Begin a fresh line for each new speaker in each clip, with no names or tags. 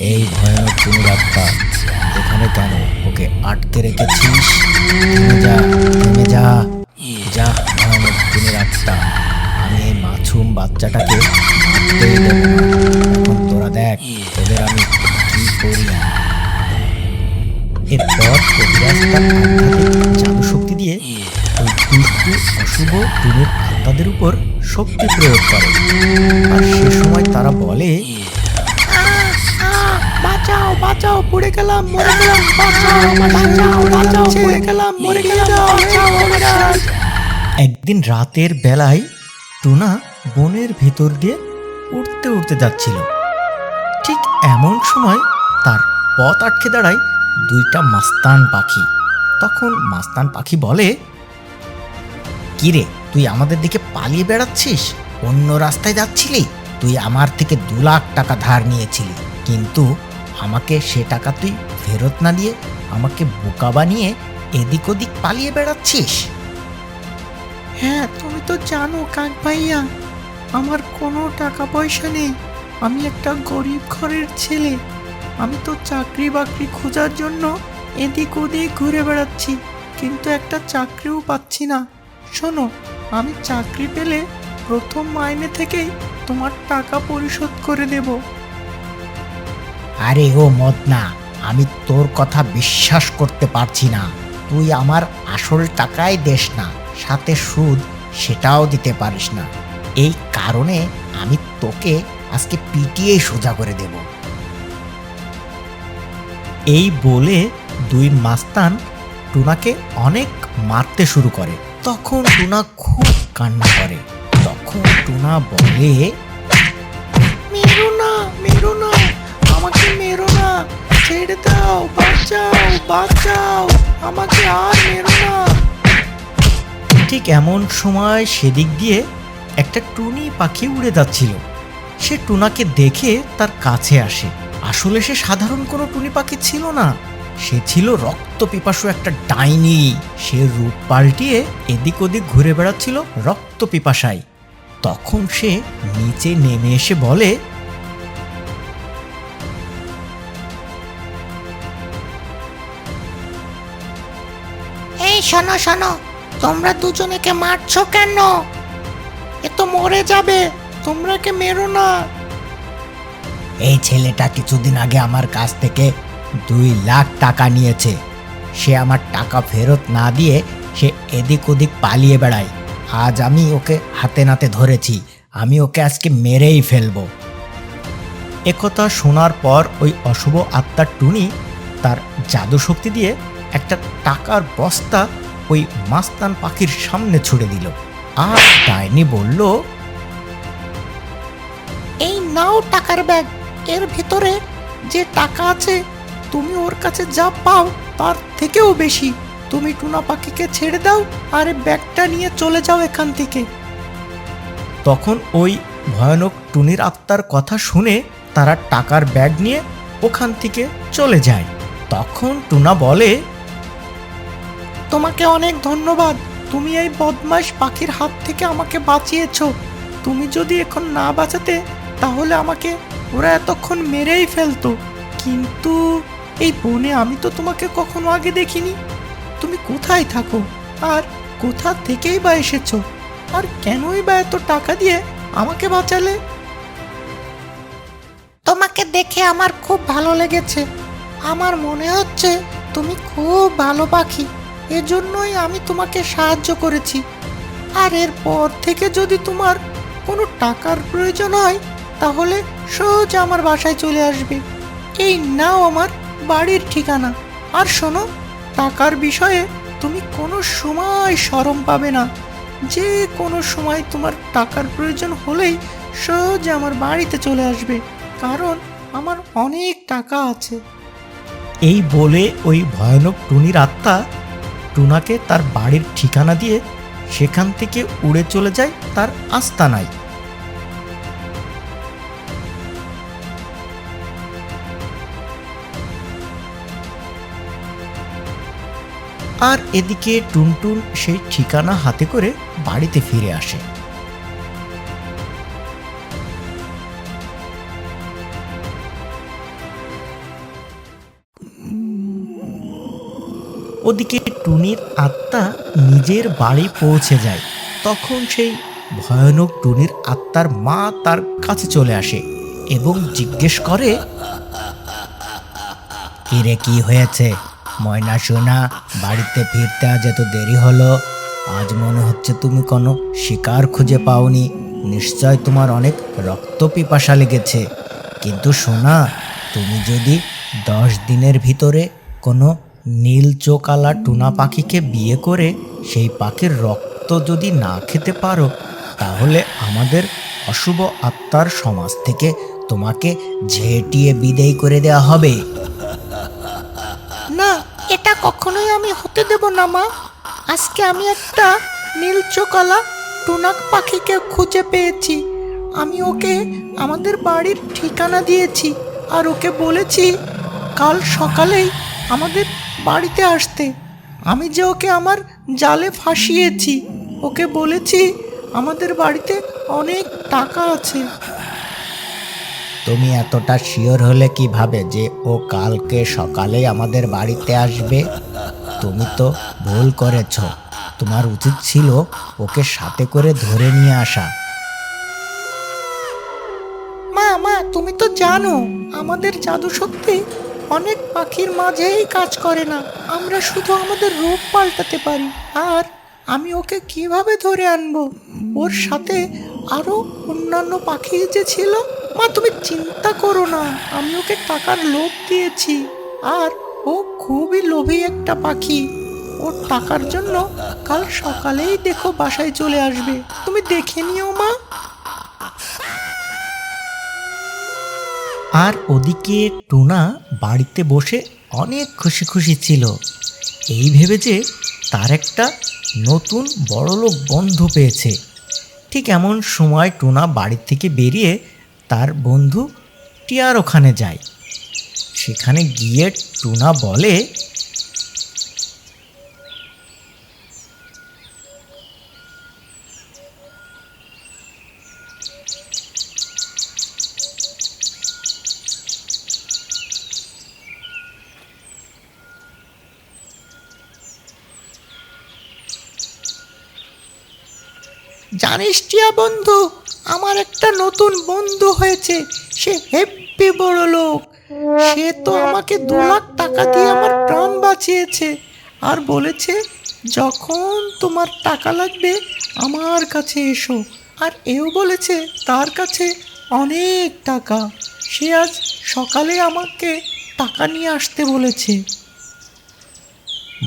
এই ভয়ানক টুনির আত্মা এখানে কেন? ওকে আটকে রেখেছিস? থেমে যা, থেমে যা, যা ভয়ানক টুনির আত্মা। আমি এই মাছুম বাচ্চাটাকে মারতেই দেব না। এখন তোরা দেখ তোদের আমি কি করি। এরপর কবিরাজ তার আধ্যাত্মিক জাদু শক্তি দিয়ে ওই দুষ্টু অশুভ টুনির আত্মাদের উপর শক্তি প্রয়োগ করে। আর সে সময় তারা বলে, বাঁচাও বাঁচাও, পড়ে গেলাম, মরে গেলাম, বাঁচাও বাঁচাও বাঁচাও, পড়ে গেলাম, মরে গেলাম, বাঁচাও কবিরাজ। একদিন রাতের বেলায় টুনা বনের ভেতর দিয়ে উড়তে উড়তে যাচ্ছিল। ঠিক এমন সময় তার পথ আটকে দাঁড়ায় দুইটা মাস্তান পাখি। তখন মাস্তান পাখি বলে, কিরে, তুই আমাদের দিকে পালিয়ে বেড়াচ্ছিস? অন্য রাস্তায় যাচ্ছিলি? তুই আমার থেকে 2 লাখ টাকা ধার নিয়েছিলি, কিন্তু আমাকে সে টাকা তুই ফেরত না দিয়ে আমাকে বোকা বানিয়ে এদিক ওদিক পালিয়ে বেড়াচ্ছিস।
হ্যাঁ, তুমি তো জানো কাক ভাইয়া, আমার কোনো টাকা পয়সা নেই। আমি একটা গরিব ঘরের ছেলে। আমি তো চাকরি বাকরি খোঁজার জন্য এদিক ওদিক ঘুরে বেড়াচ্ছি, কিন্তু একটা চাকরিও পাচ্ছি না। শোনো, আমি চাকরি পেলে প্রথম মাইনে থেকেই তোমার টাকা পরিশোধ করে দেব।
আরে ও মদনা, আমি তোর কথা বিশ্বাস করতে পারছি না। তুই আমার আসল টাকাই দেস না, সাথে সুদ সেটাও দিতে পারিস না। এই কারণে আমি তোকে আজকে পিটিয়ে সোজা করে দেব। এই বলে দুই মাস্তান টুনাকে অনেক মারতে শুরু করে। তখন টুনা খুব কান্না করে। তখন টুনা বলে,
মেরো না, মেরো না, আমাকে মেরো না, ছেড়ে দাও, বাঁচাও বাঁচাও, আমাকে আর মেরো না।
ঠিক এমন সময় সেদিক দিয়ে একটা টুনি পাখি উড়ে যাচ্ছিল। সে টুনাকে দেখে তার কাছে আসে। আসলে সে সাধারণ কোনো টুনি পাখি ছিল না, সে ছিল রক্ত পিপাসু একটা ডাইনি। সে রূপ পাল্টিয়ে এদিক ওদিক ঘুরে বেড়াচ্ছিল রক্ত পিপাসায়। তখন সে নিচে নেমে এসে বলে,
এই শোনো শোনো, তোমরা দুজনেকে মারছো কেন? এ তো মরে যাবে, তোমরা কে মেরো না।
এই ছেলেটা কিছুদিন আগে আমার কাছ থেকে 2 লাখ টাকা নিয়েছে। সে আমার টাকা ফেরত না দিয়ে সে এদিক ওদিক পালিয়ে বেড়ায়। আজ আমি ওকে হাতে নাতে ধরেছি, আমি ওকে আজকে মেরেই ফেলবো। একথা শোনার পর ওই অশুভ আত্মার টুনি তার জাদু শক্তি দিয়ে একটা টাকার বস্তা ওই মাস্তান পাখির সামনে ছুড়ে দিল। আর ডাইনি বলল,
এই নাও টাকার ব্যাগ, এর ভিতরে যে টাকা আছে তুমি ওর কাছে যা পাও তার থেকেও বেশি। তুমি টুনা পাখিকে ছেড়ে দাও আর ব্যাগটা নিয়ে চলে যাও এখান থেকে।
তখন ওই ভয়ানক টুনির আত্মার কথা শুনে তারা টাকার ব্যাগ নিয়ে ওখান থেকে চলে যায়। তখন টুনা বলে,
তোমাকে অনেক ধন্যবাদ, তুমি এই বদমাশ পাখির হাত থেকে আমাকে বাঁচিয়েছো। তুমি যদি এখন না বাঁচাতে তাহলে আমাকে ওরা এতক্ষণ মেরেই ফেলতো। কিন্তু এই বনে আমি তো তোমাকে কখনো আগে দেখিনি। তুমি কোথায় থাকো আর কোথা থেকেই বা এসেছো, আর কেনই বা এত টাকা দিয়ে আমাকে বাঁচালে? তোমাকে দেখে আমার খুব ভালো লেগেছে। আমার মনে হচ্ছে তুমি খুব ভালো পাখি, এজন্যই আমি তোমাকে সাহায্য করেছি। আর এরপর থেকে যদি তোমার কোনো টাকার প্রয়োজন হয় তাহলে সোজা আমার বাসায় চলে আসবে। এই নাও আমার বাড়ির ঠিকানা। আর শোনো, টাকার বিষয়ে তুমি কোনো সময় শরম পাবে না। যে কোনো সময় তোমার টাকার প্রয়োজন হলেই সোজা আমার বাড়িতে চলে আসবে, কারণ আমার অনেক টাকা আছে।
এই বলে ওই ভয়ানক টুনির আত্মা টুনাকে তার বাড়ির ঠিকানা দিয়ে সেখান থেকে উড়ে চলে যায় তার আস্তানায়। আর এদিকে টুনটুন সেই ঠিকানা হাতে করে বাড়িতে ফিরে আসে। ওদিকে টুনির আত্মা নিজের বাড়ি পৌঁছে যায়। তখন সেই ভয়ানক টুনির আত্মার মা তার কাছে চলে আসে এবং জিজ্ঞেস করে, কিরে, কি হয়েছে ময়না সোনা? বাড়িতে ফিরতে আজ এত দেরি হলো? আজ মনে হচ্ছে তুমি কোনো শিকার খুঁজে পাওনি। নিশ্চয় তোমার অনেক রক্ত পিপাসা লেগেছে। কিন্তু সোনা, তুমি যদি 10 দিনের ভিতরে কোনো নীল চোকালা টুনা পাখিকে বিয়ে করে সেই পাখির রক্ত যদি না খেতে পারো, তাহলে আমাদের অশুভ আত্মার সমাজ থেকে তোমাকে ঝেঁটিয়ে বিদায় করে দেওয়া হবে।
না, এটা কখনোই আমি হতে দেব না মা। আজকে আমি একটা নীল চোকালা টুনা পাখিকে খুঁজে পেয়েছি। আমি ওকে আমাদের বাড়ির ঠিকানা দিয়েছি আর ওকে বলেছি কাল সকালেই আমাদের বাড়িতে আসতে। আমি যে ওকে আমার জালে ফাঁসিয়েছি, ওকে বলেছি আমাদের বাড়িতে অনেক টাকা আছে।
তুমি এতটা শিওর হলে কিভাবে যে ও কালকে সকালে আমাদের বাড়িতে আসবে? তুমি তো ভুল করেছ। তোমার উচিত ছিল ওকে সাথে করে ধরে নিয়ে আসা।
মা, তুমি তো জানো আমাদের জাদু শক্তি অনেক পাখির মাঝেই কাজ করে না। আমরা শুধু আমাদের রূপ পাল্টাতে পারি। আর আমি ওকে কিভাবে ধরে আনবো? ওর সাথে আরো অন্যান্য পাখি যে ছিল। মা, তুমি চিন্তা করো না, আমি ওকে টাকার লোভ দিয়েছি। আর ও খুবই লোভী একটা পাখি। ওর টাকার জন্য কাল সকালেই দেখো বাসায় চলে আসবে। তুমি দেখে নিও মা।
আর ওদিকে টুনা বাড়িতে বসে অনেক খুশি খুশি ছিল, এই ভেবে যে তার একটা নতুন বড়লোক বন্ধু পেয়েছে। ঠিক এমন সময় টুনা বাড়ি থেকে বেরিয়ে তার বন্ধু টিয়ার ওখানে যায়। সেখানে গিয়ে টুনা বলে,
জানিস টিয়া বন্ধু, আমার একটা নতুন বন্ধু হয়েছে। সে হেব্বি বড় লোক। সে তো আমাকে 2 লাখ টাকা দিয়ে আমার প্রাণ বাঁচিয়েছে আর বলেছে যখন তোমার টাকা লাগবে আমার কাছে এসো। আর এও বলেছে তার কাছে অনেক টাকা। সে আজ সকালে আমাকে টাকা নিয়ে আসতে বলেছে।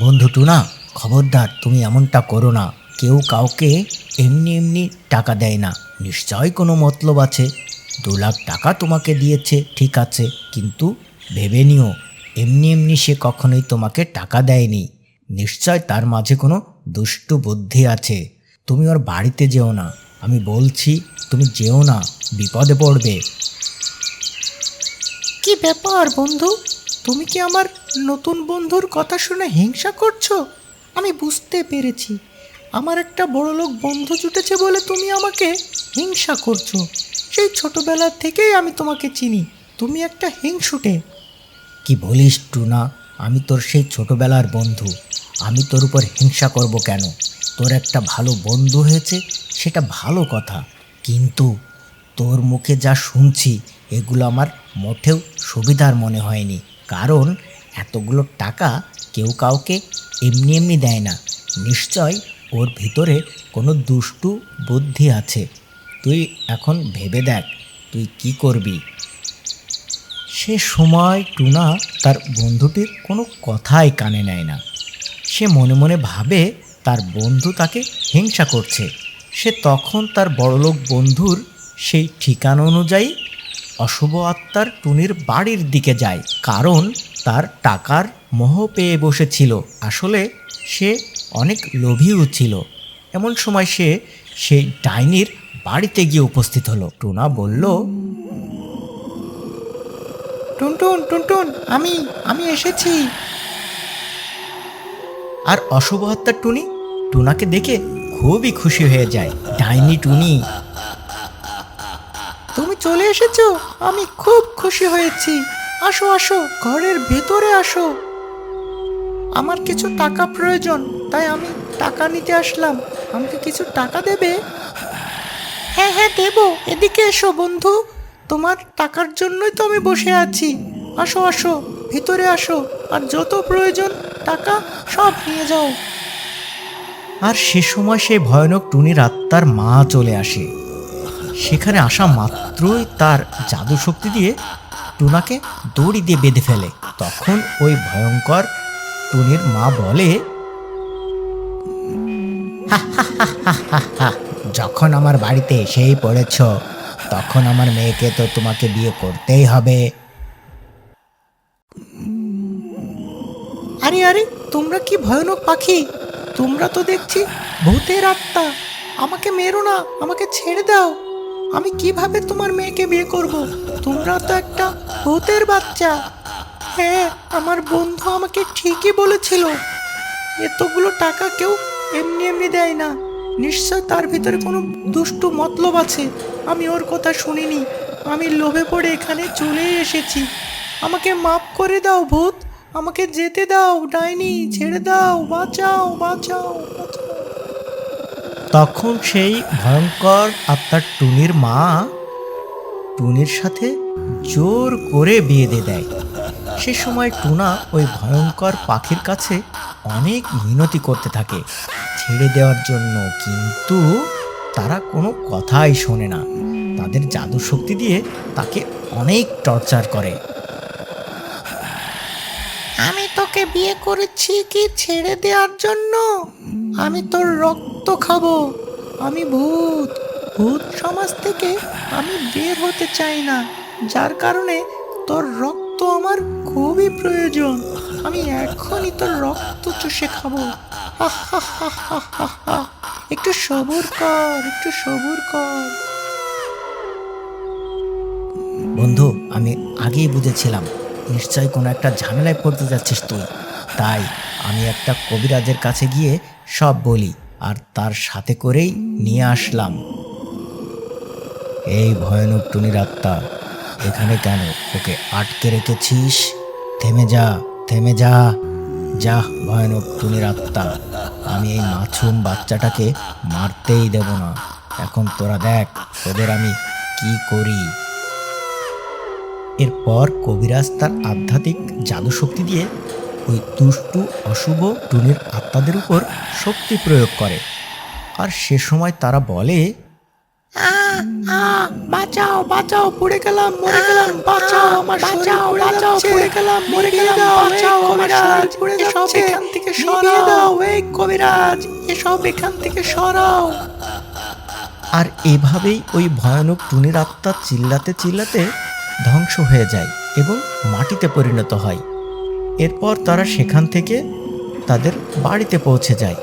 বন্ধু টুনা, খবরদার তুমি এমনটা করো না। কেউ কাউকে এমনি এমনি টাকা দেয় না, নিশ্চয় কোনো মতলব আছে। 2 লাখ টাকা তোমাকে দিয়েছে ঠিক আছে, কিন্তু ভেবে নিও এমনি এমনি সে কখনোই তোমাকে টাকা দেয়নি। নিশ্চয় তার মাঝে কোনো দুষ্টু বুদ্ধি আছে। তুমি ওর বাড়িতে যেও না, আমি বলছি তুমি যেও না, বিপদে পড়বে।
কি ব্যাপার বন্ধু, তুমি কি আমার নতুন বন্ধুর কথা শুনে হিংসা করছো? আমি বুঝতে পেরেছি, আমার একটা বড়লোক বন্ধু জুটেছে বলে তুমি আমাকে হিংসা করছো। সেই ছোটবেলা থেকেই আমি তোমাকে চিনি, তুমি একটা হিংসুটে।
কি বলিস টুনা? আমি তোর সেই ছোটবেলার বন্ধু, আমি তোর উপর হিংসা করব কেন? তোর একটা ভালো বন্ধু হয়েছে, সেটা ভালো কথা, কিন্তু তোর মুখে যা শুনছি এগুলো আমার মোটেও সুবিধার মনে হয়নি। কারণ এতগুলো টাকা কেউ কাউকে এমনি এমনি দেয় না, নিশ্চয় ওর ভিতরে কোনো দুষ্টু বুদ্ধি আছে। তুই এখন ভেবে দেখ তুই কি করবি। সে সময় টুনা তার বন্ধুটির কোনো কথাই কানে নেয় না। সে মনে মনে ভাবে তার বন্ধু তাকে হিংসা করছে। সে তখন তার বড়লোক বন্ধুর সেই ঠিকানা অনুযায়ী অশুভ আত্মার টুনির বাড়ির দিকে যায়, কারণ তার টাকার মোহ পেয়ে বসেছিল। আসলে সে অনেক লোভীও ছিল। এমন সময় সে সেই ডাইনির বাড়িতে গিয়ে উপস্থিত হলো। টুনা বলল,
টুনটুন টুনটুন, আমি এসেছি।
আর অশুভ আত্মার টুনি টুনাকে দেখে খুবই খুশি হয়ে যায়। ডাইনি টুনি,
তুমি চলে এসেছো, আমি খুব খুশি হয়েছি। আসো আসো, ঘরের ভেতরে আসো। আমার কিছু টাকা প্রয়োজন, তাই আমি টাকা নিতে আসলাম। আমাকে কিছু টাকা দেবে? হ্যাঁ হ্যাঁ দেবো, এদিকে এসো বন্ধু, তোমার টাকার জন্যই তো আমি বসে আছি। আসো আসো, ভিতরে আসো, আর যত প্রয়োজন টাকা সব নিয়ে যাও।
আর সে সময় সেই ভয়ানক টুনির আত্মার মা চলে আসে। সেখানে আসা মাত্রই তার জাদু শক্তি দিয়ে টুনাকে দড়ি দিয়ে বেঁধে ফেলে। তখন ওই ভয়ঙ্কর টুনির মা বলে, যখন আমার বাড়িতে এসেই পড়েছ, তখন আমার মেয়েকে তো তোমাকে বিয়ে করতেই হবে।
আরে আরে, তোমরা কি ভয়ানক পাখি! তোমরা তো দেখছি ভূতের আত্মা। আমাকে মেরো না, আমাকে ছেড়ে দাও। আমি কিভাবে তোমার মেয়েকে বিয়ে করব? তোমরা তো একটা ভূতের বাচ্চা। হ্যাঁ, আমার বন্ধু আমাকে ঠিকই বলেছিল, এতগুলো টাকা কেউ এমনি এমনি দেয় না। নিশ্চয় তার ভিতরে কোনো দুষ্টু মতলব আছে। আমি ওর কথা শুনিনি, আমি লোভে পড়ে এখানে চলে এসেছি। আমাকে মাফ করে দাও ভূত, আমাকে যেতে দাও। ডাইনি, ছেড়ে দাও, বাঁচাও বাঁচাও বাঁচাও।
তখন সেই ভয়ঙ্কর আত্মার টুনির মা টুনির সাথে জোর করে বিয়ে দিয়ে দেয়। সে সময় টুনা ওই ভয়ঙ্কর পাখির কাছে অনেক মিনতি করতে থাকে ছেড়ে দেওয়ার জন্য, কিন্তু তারা কোনো কথাই শোনে না। তাদের জাদু শক্তি দিয়ে তাকে অনেক টর্চার করে।
আমি তোকে বিয়ে করেছি কি ছেড়ে দেওয়ার জন্য? আমি তোর রক্ত খাবো। আমি ভূত, ভূত সমাজ থেকে আমি বের হতে চাই না, যার কারণে তোর রক্ত আমার খুবই প্রয়োজন। আমি এখনই তোর রক্ত চুষে খাবো। হা হা হা হা হা হা। একটু সবুর কর, একটু সবুর কর।
বন্ধু, আমি আগেই বুঝেছিলাম নিশ্চয় কোনো একটা ঝামেলায় পড়তে যাচ্ছিস তুই। তাই আমি একটা কবিরাজের কাছে গিয়ে সব বলি আর তার সাথে করেই নিয়ে আসলাম। এই ভয়ানক টুনির আত্মা এখানে কেন? ওকে আটকে রেখেছিস? থেমে যা, থেমে যা। যা ভয়ানক টুনির আত্মা, আমি এই মাছুম বাচ্চাটাকে মারতেই দেব না। এখন তোরা দেখ তোদের আমি কি করি। এরপর কবিরাজ তার আধ্যাত্মিক জাদু শক্তি দিয়ে ওই দুষ্টু অশুভ টুনির আত্মাদের উপর শক্তি প্রয়োগ করে। আর সে সময় তারা বলে,
বাঁচাও বাঁচাও, পড়ে গেলাম, মরে গেলাম, বাঁচাও আমার, বাঁচাও বাঁচাও, পড়ে গেলাম, মরে গেলাম, বাঁচাও আমার, শরীর পড়ে যাচ্ছে, এখান থেকে সরাও দাও। এই কবিরাজ, এসব এখান থেকে সরাও।
আর এভাবেই ওই ভয়ানক টুনির আত্মা চিল্লাতে চিল্লাতে ধ্বংস হয়ে যায় এবং মাটিতে পরিণত হয়। এরপর তারা সেখান থেকে তাদের বাড়িতে পৌঁছে যায়।